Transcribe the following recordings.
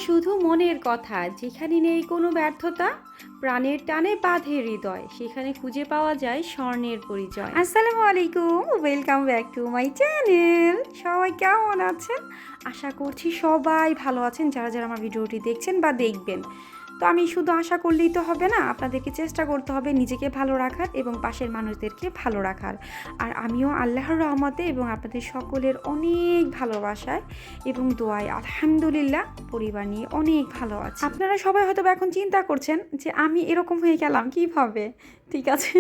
শুধু মনের কথা, যেখানে নেই কোনো ব্যর্থতা, প্রাণের টানে বাঁধে হৃদয়, সেখানে খুঁজে পাওয়া যায় স্বর্ণের পরিচয়। আসসালামু আলাইকুম, welcome back to my channel. সবাই কেমন আছেন? আশা করছি সবাই ভালো আছেন, যারা যারা আমার ভিডিওটি দেখছেন বা দেখবেন। তো আমি শুধু আশা করলেই তো হবে না, আপনাদেরকে চেষ্টা করতে হবে নিজেকে ভালো রাখার এবং পাশের মানুষদেরকে ভালো রাখার। আর আমিও আল্লাহর রহমতে এবং আপনাদের সকলের অনেক ভালোবাসায় এবং দোয়ায় আলহামদুলিল্লাহ পরিবার নিয়ে অনেক ভালো আছি। আপনারা সবাই হয়তো এখন চিন্তা করছেন যে আমি এরকম হয়ে গেলাম কীভাবে। ঠিক আছে,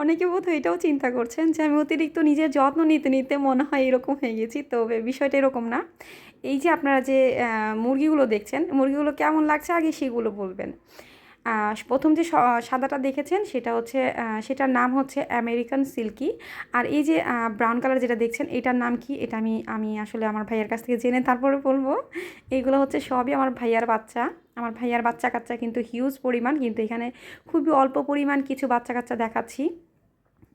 অনেকে বোধহয় এটাও চিন্তা করছেন যে আমি অতিরিক্ত নিজের যত্ন নিতে নিতে মনে হয় এরকম হয়ে গেছি। তবে বিষয়টা এরকম না। এই যে আপনারা যে মুরগিগুলো দেখছেন, মুরগিগুলো কেমন লাগছে আগে সেগুলো বলবেন। প্রথম যে সাদাটা দেখেছেন সেটা হচ্ছে সেটার নাম হচ্ছে আমেরিকান সিল্কি। আর এই যে ব্রাউন কালার যেটা দেখছেন এটার নাম কি, এটা আমি আসলে আমার ভাইয়ার কাছ থেকে জেনে তারপরে বলবো। এইগুলো হচ্ছে সবই আমার ভাইয়ার বাচ্চা। আমার ভাইয়ার বাচ্চা কাচ্চা কিন্তু হিউজ পরিমাণ, কিন্তু এখানে খুবই অল্প পরিমাণ কিছু বাচ্চা কাচ্চা দেখাচ্ছি।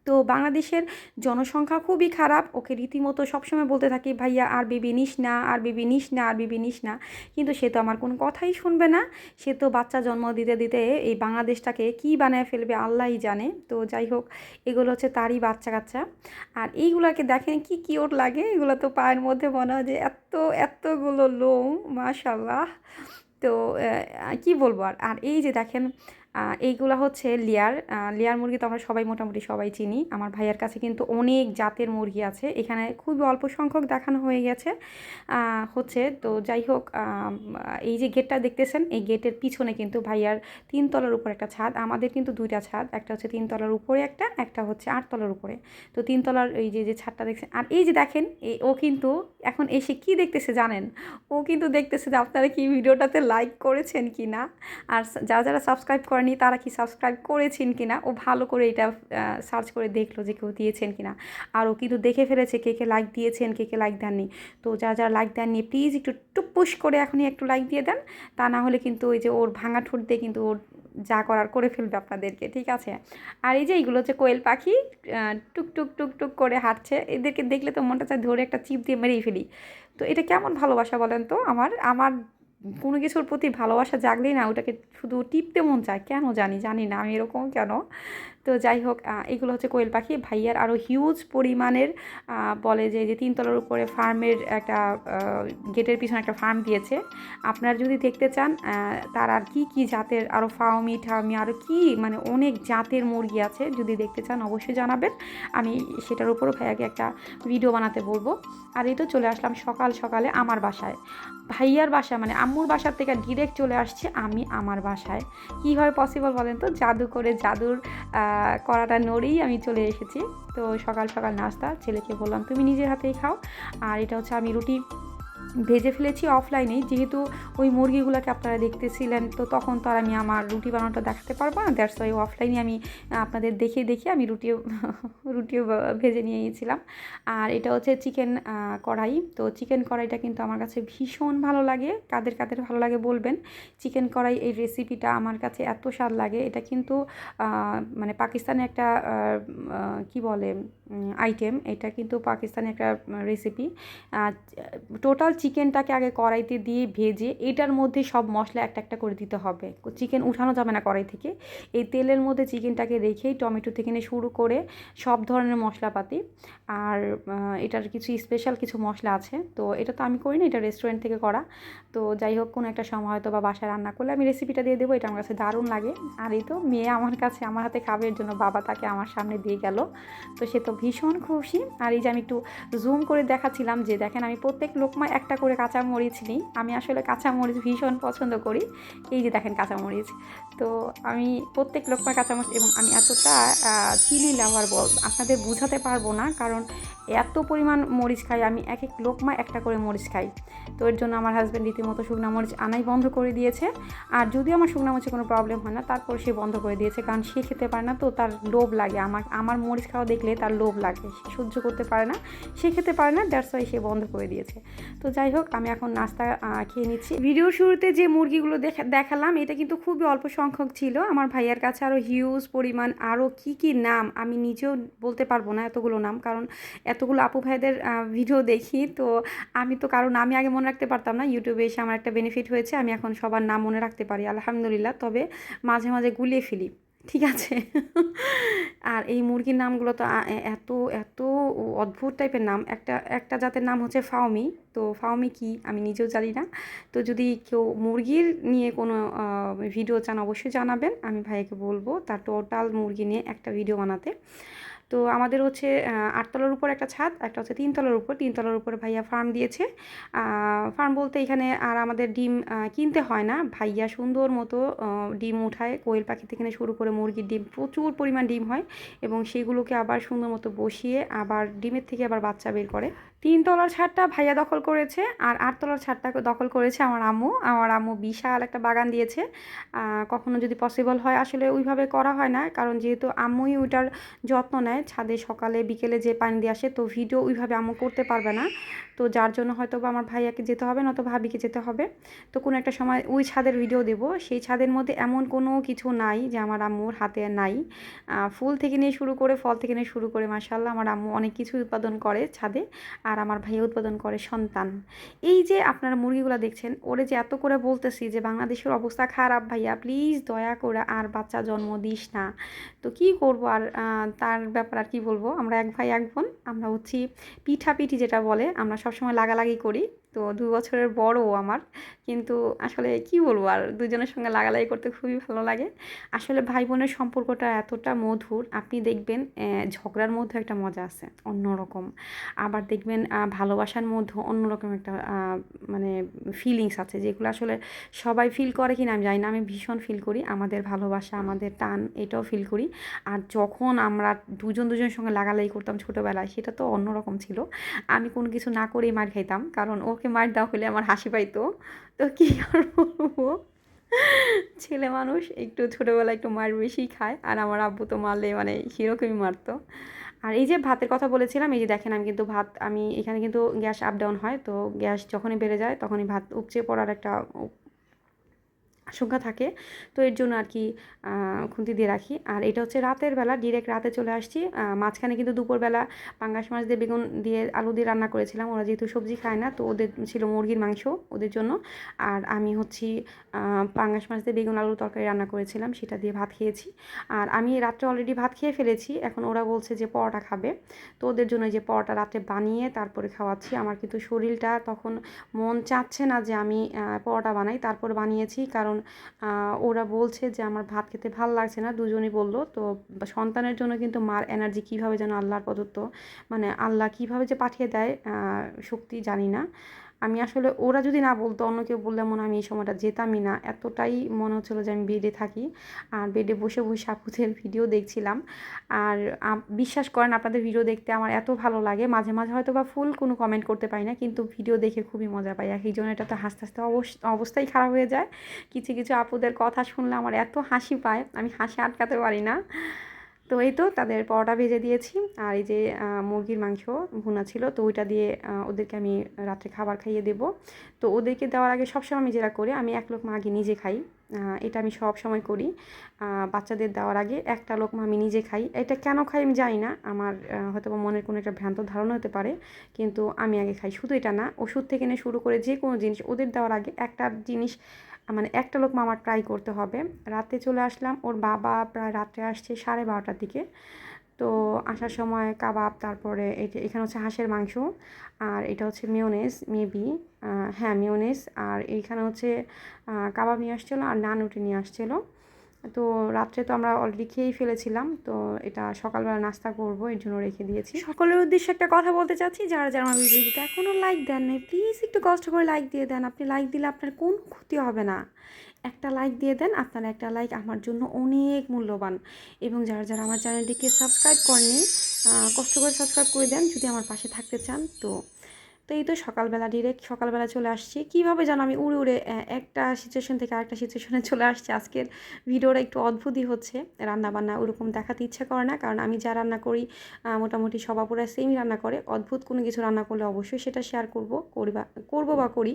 তো বাংলাদেশের জনসংখ্যা খুবই খারাপ, ওকে রীতিমতো সবসময় বলতে থাকি ভাইয়া আর বেবি নিস না, আর বেবি নিস না, আর বেবি নিস না, কিন্তু সে তো আমার কোনো কথাই শুনবে না। সে তো বাচ্চা জন্ম দিতে দিতে এই বাংলাদেশটাকে কী বানায় ফেলবে আল্লাহই জানে। তো যাই হোক, এগুলো হচ্ছে তারই বাচ্চা কাচ্চা। আর এইগুলাকে দেখেন কি কিউট লাগে, এগুলো তো পায়ের মধ্যে মনে হয় যে এতগুলো লোম, মাশাল্লাহ। তো কি বলবো আর আর এই যে দেখেন, এইগুলা হচ্ছে লেয়ার মুরগি তো আমরা সবাই মোটামুটি সবাই চিনি। আমার ভাইয়ার কাছে কিন্তু অনেক জাতের মুরগি আছে, এখানে খুবই অল্প সংখ্যক দেখানো হয়ে গেছে হচ্ছে। তো যাই হোক, এই যে গেটটা দেখতেছেন, এই গেটের পিছনে কিন্তু ভাইয়ার 3 তলার উপর একটা ছাদ। আমাদের কিন্তু 2টা ছাদ, একটা হচ্ছে 3 তলার উপরে, একটা হচ্ছে 8 তলার উপরে। তো 3 তলার এই যে ছাদটা দেখছেন, আর এই যে দেখেন ও কিন্তু এখন এসে কি দেখতেছে জানেন? ও কিন্তু দেখতেছে যে আপনারা কি ভিডিওটাতে লাইক করেছেন কি না, আর যারা যারা সাবস্ক্রাইব করেনি তারা কি সাবস্ক্রাইব করেছেন কি না। ও ভালো করে এটা সার্চ করে দেখলো যে কেউ দিয়েছেন কি না। আর ও কিন্তু দেখে ফেলেছে কে কে লাইক দিয়েছেন, কে কে লাইক দেননি। তো যারা যারা লাইক দেননি প্লিজ একটু টুপুস করে এখনই একটু লাইক দিয়ে দেন, তা না হলে কিন্তু ওই যে ওর ভাঙা ঠোঁট দিয়ে কিন্তু ওর যা করার করে ফেলবে আপনাদেরকে, ঠিক আছে। আর এই যে এইগুলো হচ্ছে কোয়েল পাখি, টুক টুক টুক টুক করে হাঁটছে, এদেরকে দেখলে তো মনটা চায় ধরে একটা চিপ দিয়ে মেরেই ফেলি। তো এটা কেমন ভালোবাসা বলেন তো? আমার আমার কোনো কিছুর প্রতি ভালোবাসা জাগলেই না ওটাকে শুধু টিপতে মন চায়, কেন জানি না আমি এরকম কেন। তো যাই হোক, এগুলো হচ্ছে কোয়েল পাখি। ভাইয়ার আরও হিউজ পরিমাণের বলে যে 3 তলার উপরে ফার্মের একটা গেটের পিছনে একটা ফার্ম দিয়েছে। আপনারা যদি দেখতে চান তার আর কি জাতের আরও ফাউমি ঠাউমি আরও কি মানে অনেক জাতের মুরগি আছে, যদি দেখতে চান অবশ্যই জানাবেন। আমি সেটার উপরও ভাইয়াকে একটা ভিডিও বানাতে বলবো। আর এই তো চলে আসলাম সকাল সকালে আমার বাসায়। ভাইয়ার বাসা মানে আম্মুর বাসার থেকে ডিরেক্ট চলে আসছে আমি আমার বাসায়। কীভাবে পসিবল বলেন তো? জাদু করে জাদুর কড়াটা নড়েই আমি চলে এসেছি। তো সকাল সকাল নাস্তা ছেলেকে বললাম তুমি নিজের হাতেই খাও। আর এটা হচ্ছে আমি রুটি ভেজে ফেলেছি অফলাইনেই, যেহেতু ওই মুরগিগুলোকে আপনারা দেখতেছিলেন, তো তখন তো আর আমি আমার রুটি বানানোটা দেখাতে পারবো না। দ্যাটস ওয়াই অফলাইনে আমি আপনাদের দেখিয়ে আমি রুটিও রুটিও ভেজে নিয়ে গিয়েছিলাম। আর এটা হচ্ছে চিকেন কড়াই। তো চিকেন কড়াইটা কিন্তু আমার কাছে ভীষণ ভালো লাগে, কাদের কাদের ভালো লাগে বলবেন। চিকেন কড়াই এই রেসিপিটা আমার কাছে এত স্বাদ লাগে। এটা কিন্তু মানে পাকিস্তানি একটা কি বলে আইটেম, এটা কিন্তু পাকিস্তানি একটা রেসিপি। টোটাল চিকেনটাকে আগে কড়াইতে দিয়ে ভেজে এটার মধ্যে সব মশলা একটা একটা করে দিতে হবে। চিকেন উঠানো যাবে না কড়াই থেকে। এই তেলের মধ্যে চিকেনটাকে রেখেই টমেটো থেকে নিয়ে শুরু করে সব ধরনের মশলাপাতি, আর এটার কিছু স্পেশাল কিছু মশলা আছে। তো এটা তো আমি করি না, এটা রেস্টুরেন্ট থেকে করা। তো যাই হোক, কোনো একটা সময় হয়তো বা বাসায় রান্না করলে আমি রেসিপিটা দিয়ে দেবো। এটা আমার কাছে দারুণ লাগে। আর এই তো মেয়ে আমার কাছে আমার হাতে খাবে, এর জন্য বাবা তাকে আমার সামনে দিয়ে গেল। তো সে তো ভীষণ খুশি। আর এই যে আমি একটু জুম করে দেখাচ্ছিলাম যে দেখেন আমি প্রত্যেক লোকমায় একটা করে কাঁচামরিচ নিই। আমি আসলে কাঁচামরিচ ভীষণ পছন্দ করি। এই যে দেখেন কাঁচামরিচ, তো আমি প্রত্যেক লোকমায় কাঁচামরিচ, এবং আমি এতটা চিলি লাভার আপনাদের বুঝাতে পারবো না, কারণ এত পরিমাণ মরিচ খাই আমি, এক এক লোকমায় একটা করে মরিচ খাই। তো এর জন্য আমার হাজব্যান্ড রীতিমতো শুকনো মরিচ আনাই বন্ধ করে দিয়েছে। আর যদিও আমার শুকনো মরিচে কোনো প্রবলেম হয় না, তারপর সে বন্ধ করে দিয়েছে, কারণ সে খেতে পারে না, তো তার লোভ লাগে। আমার মরিচ খাওয়া দেখলে তার লোভ লাগে, সে সহ্য করতে পারে না, সে খেতে পারে না, দ্যাটস ওয়াই সে বন্ধ করে দিয়েছে। তো যাই হোক, আমি এখন নাস্তা খেয়ে নিচ্ছি। ভিডিওর শুরুতে যে মুরগিগুলো দেখালাম এটা কিন্তু খুবই অল্প সংখ্যক ছিল। আমার ভাইয়ার কাছে আরও হিউজ পরিমাণ, আরও কি নাম আমি নিজেও বলতে পারবো না এতগুলো নাম, কারণ এত এতগুলো আপু ভাইদের ভিডিও দেখি, তো আমি তো কারো নামই আগে মনে রাখতে পারতাম না। ইউটিউবে এসে আমার একটা বেনিফিট হয়েছে, আমি এখন সবার নাম মনে রাখতে পারি আলহামদুলিল্লাহ। তবে মাঝে মাঝে গুলিয়ে ফেলি, ঠিক আছে। আর এই মুরগির নামগুলো তো এত এত অদ্ভুত টাইপের নাম। একটা একটা জাতের নাম হচ্ছে ফাউমি। তো ফাউমি কি আমি নিজেও জানি না। তো যদি কেউ মুরগির নিয়ে কোনো ভিডিও চান অবশ্যই জানাবেন, আমি ভাইকে বলবো তার টোটাল মুরগি নিয়ে একটা ভিডিও বানাতে। তো আমাদের হচ্ছে 8 তলার উপর একটা ছাদ, একটা হচ্ছে 3 তলার উপর। 3 তলার উপরে ভাইয়া ফার্ম দিয়েছে। ফার্ম বলতে এখানে আর আমাদের ডিম কিনতে হয় না, ভাইয়া সুন্দর মতো ডিম উঠায়। কোয়েল পাখি থেকে শুরু করে মুরগির ডিম প্রচুর পরিমাণ ডিম হয়, এবং সেগুলোকে আবার সুন্দর মতো বসিয়ে আবার ডিমের থেকে আবার বাচ্চা বের করে। 3 তলার ছাদটা ভাইয়া দখল করেছে, আর 8 তলার ছাদটা দখল করেছে আমার আম্মু। আমার আম্মু বিশাল একটা বাগান দিয়েছে। কখনো যদি পসিবল হয়, আসলে ওইভাবে করা হয় না, কারণ যেহেতু আম্মুই ওইটার যত্ন নেয়, ছাদে সকালে বিকেলে যে পানি দিয়ে আসে, তো ভিডিও ওইভাবে আম্মু করতে পারবে না। তো যার জন্য হয়তো বা আমার ভাইয়াকে যেতে হবে, নয়তো ভাবিকে যেতে হবে। তো কোনো একটা সময় ওই ছাদের ভিডিও দেবো। সেই ছাদের মধ্যে এমন কোনো কিছু নাই যে আমার আম্মুর হাতে নাই। ফুল থেকে নিয়ে শুরু করে ফল থেকে নিয়ে শুরু করে মাশাআল্লাহ আমার আম্মু অনেক কিছু উৎপাদন করে ছাদে। আর আমার ভাইয়া উৎপাদন করে সন্তান। এই যে আপনারা মুরগিগুলো দেখছেন, ওরে যে এত করে বলতেছি যে বাংলাদেশের অবস্থা খারাপ ভাইয়া, প্লিজ দয়া করে আর বাচ্চা জন্ম দিস না। তো কি করব আর, তার ব্যাপার আর কি বলবো। আমরা এক ভাই এক বোন, আমরা হচ্ছি পিঠাপিঠি যেটা বলে, আমরা সবসময় লাগালাগি করি। তো 2 বছরের বড় ও আমার, কিন্তু আসলে কি বলবো আর, দুজনের সঙ্গে লাগালাগি করতে খুবই ভালো লাগে। আসলে ভাই বোনের সম্পর্কটা এতটা মধুর, আপনি দেখবেন ঝগড়ার মধ্যে একটা মজা আছে অন্যরকম। আবার দেখবেন ভালোবাসার মধ্যে অন্যরকম একটা মানে ফিলিংস আছে, যেগুলো আসলে সবাই ফিল করে কিনা আমি জানি না। আমি ভীষণ ফিল করি, আমাদের ভালোবাসা আমাদের টান এটাও ফিল করি। আর যখন আমরা দুজনের সঙ্গে লাগালাগি করতাম ছোটোবেলায়, সেটা তো অন্যরকম ছিল। আমি কোনো কিছু না করেই মার খাইতাম, কারণ ওকে মার দেওয়া হলে আমার হাসি পাইতো। তো কী আর বলবো, ছেলে মানুষ একটু ছোটোবেলায় একটু মার বেশিই খায়, আর আমার আব্বু তো মারলে মানে সেরকমই মারতো। আর এই যে ভাতের কথা বলেছিলাম, এই যে দেখেন আমি কিন্তু ভাত, আমি এখানে কিন্তু গ্যাস আপ ডাউন হয়, তো গ্যাস যখনই বেড়ে যায় তখনই ভাত উপচে পড়ার একটা আশঙ্কা থাকে। তো এর জন্য আর কি খুন্তি দিয়ে রাখি। আর এটা হচ্ছে রাতের বেলা, ডিরেক্ট রাতে চলে আসছি। মাঝখানে কিন্তু দুপুরবেলা পাঙ্গাস মাছ দিয়ে বেগুন দিয়ে আলু দিয়ে রান্না করেছিলাম। ওরা যেহেতু সবজি খায় না, তো ওদের ছিল মুরগির মাংস ওদের জন্য। আর আমি হচ্ছি পাঙ্গাস মাছ দিয়ে বেগুন আলুর তরকারি রান্না করেছিলাম, সেটা দিয়ে ভাত খেয়েছি। আর আমি রাত্রে অলরেডি ভাত খেয়ে ফেলেছি, এখন ওরা বলছে যে পরোটা খাবে। তো ওদের জন্য যে পরোটা রাত্রে বানিয়ে তারপরে খাওয়াচ্ছি। আমার কিন্তু শরীরটা তখন মন চাচ্ছে না যে আমি পরোটা বানাই, তারপর বানিয়েছি, কারণ ওরা বলছে যে আমার ভাত খেতে ভালো লাগছে না, দুজনই বলল। তো সন্তানের জন্য কিন্তু মার এনার্জি কীভাবে যেন আল্লাহর প্রদত্ত, মানে আল্লাহ কীভাবে যে পাঠিয়ে দেয় শক্তি জানি না। আমি আসলে ওরা যদি না বলতো, অন্য কেউ বললে মনে আমি এই সময়টা যেতামই না। এতটাই মনে হচ্ছিলো যে আমি বেডে থাকি, আর বেডে বসে বসে আপুদের ভিডিও দেখছিলাম। আর বিশ্বাস করেন, আপনাদের ভিডিও দেখতে আমার এত ভালো লাগে। মাঝে মাঝে হয়তো বা ফুল কোনো কমেন্ট করতে পারি না, কিন্তু ভিডিও দেখে খুবই মজা পাই। এক একজনের এটা তো হাসতে হাসতে অবস্থাই খারাপ হয়ে যায়। কিছু কিছু আপুদের কথা শুনলে আমার এত হাসি পায়, আমি হাসি আটকাতে পারি না। তো এই তো তাদের পরোটা ভেজে দিয়েছি, আর এই যে মুরগির মাংস ভুনা ছিল, তো ওইটা দিয়ে ওদেরকে আমি রাত্রে খাবার খাইয়ে দেবো। তো ওদেরকে দেওয়ার আগে সবসময় আমি যেটা করি, আমি এক লোকমা আগে নিজে খাই। এটা আমি সব সময় করি। বাচ্চাদের দেওয়ার আগে একটা লোকমা আমি নিজে খাই। এটা কেন খাই আমি জানি না, আমার হয়তো বা মনের কোনো একটা ভ্রান্ত ধারণা হতে পারে, কিন্তু আমি আগে খাই। শুধু এটা না, ওষুধ থেকে নিয়ে শুরু করে যে কোনো জিনিস ওদের দেওয়ার আগে একটা জিনিস, মানে একটা লোকমা আমার ট্রাই করতে হবে। রাতে চলে আসলাম, ওর বাবা প্রায় রাত্রে আসছে 12:30টার দিকে। তো আসার সময় কাবাব, তারপরে এখানে হচ্ছে হাঁসের মাংস, আর এটা হচ্ছে মিওনেস মেবি, হ্যাঁ মিওনেস। আর এইখানে হচ্ছে কাবাব নিয়ে আসছিলো, আর নান রুটি নিয়ে আসছিলো। তো রাত্রে তো আমরা অলরেডি খেয়েই ফেলেছিলাম, তো এটা সকালবেলা নাস্তা করবো, এর জন্য রেখে দিয়েছি। সকলের উদ্দেশ্যে একটা কথা বলতে চাচ্ছি, যারা যারা আমার ভিডিওতে এখনও লাইক দেন নাই, প্লিজ একটু কষ্ট করে লাইক দিয়ে দেন। আপনি লাইক দিলে আপনার কোনো ক্ষতি হবে না, একটা লাইক দিয়ে দেন। আপনার একটা লাইক আমার জন্য অনেক মূল্যবান। এবং যারা যারা আমার চ্যানেলটিকে সাবস্ক্রাইব করেনি, কষ্ট করে সাবস্ক্রাইব করে দেন যদি আমার পাশে থাকতে চান। তো তো এই তো সকালবেলা, ডিরেক্ট সকালবেলা চলে আসছি। কীভাবে যেন আমি উড়ে উড়ে একটা সিচুয়েশন থেকে আরেকটা সিচুয়েশনে চলে আসছি। আজকের ভিডিওটা একটু অদ্ভুতই হচ্ছে, রান্নাবান্না ওরকম দেখাতে ইচ্ছা করে না, কারণ আমি যা রান্না করি মোটামুটি সব আপুরা সেমই রান্না করে। অদ্ভুত কোনো কিছু রান্না করলে অবশ্যই সেটা শেয়ার করবো বা করি।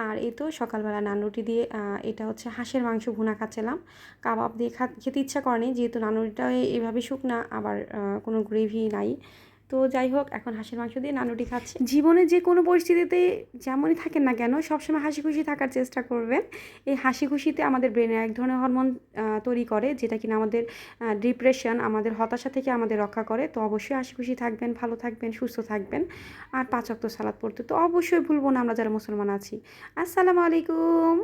আর এই তো সকালবেলা নান রুটি দিয়ে, এটা হচ্ছে হাঁসের মাংস ভুনা খাচ্ছিলাম। কাবাব দিয়ে খেতে ইচ্ছা করেনি, যেহেতু নান রুটিটা এভাবে শুকনা, আবার কোনো গ্রেভি নাই। তো যাই হোক, এখন হাঁসের মাংস দিয়ে নানুটি খাচ্ছে। জীবনে যে কোনো পরিস্থিতিতে যেমনই থাকেন না কেন, সবসময় হাসি খুশি থাকার চেষ্টা করবেন। এই হাসি খুশিতে আমাদের ব্রেনে এক ধরনের হরমোন তৈরি করে, যেটা কিনা আমাদের ডিপ্রেশন, আমাদের হতাশা থেকে আমাদের রক্ষা করে। তো অবশ্যই হাসি খুশি থাকবেন, ভালো থাকবেন, সুস্থ থাকবেন। আর 5 ওয়াক্ত সালাত পড়তে তো অবশ্যই ভুলবো না আমরা যারা মুসলমান আছি। আসসালামু আলাইকুম।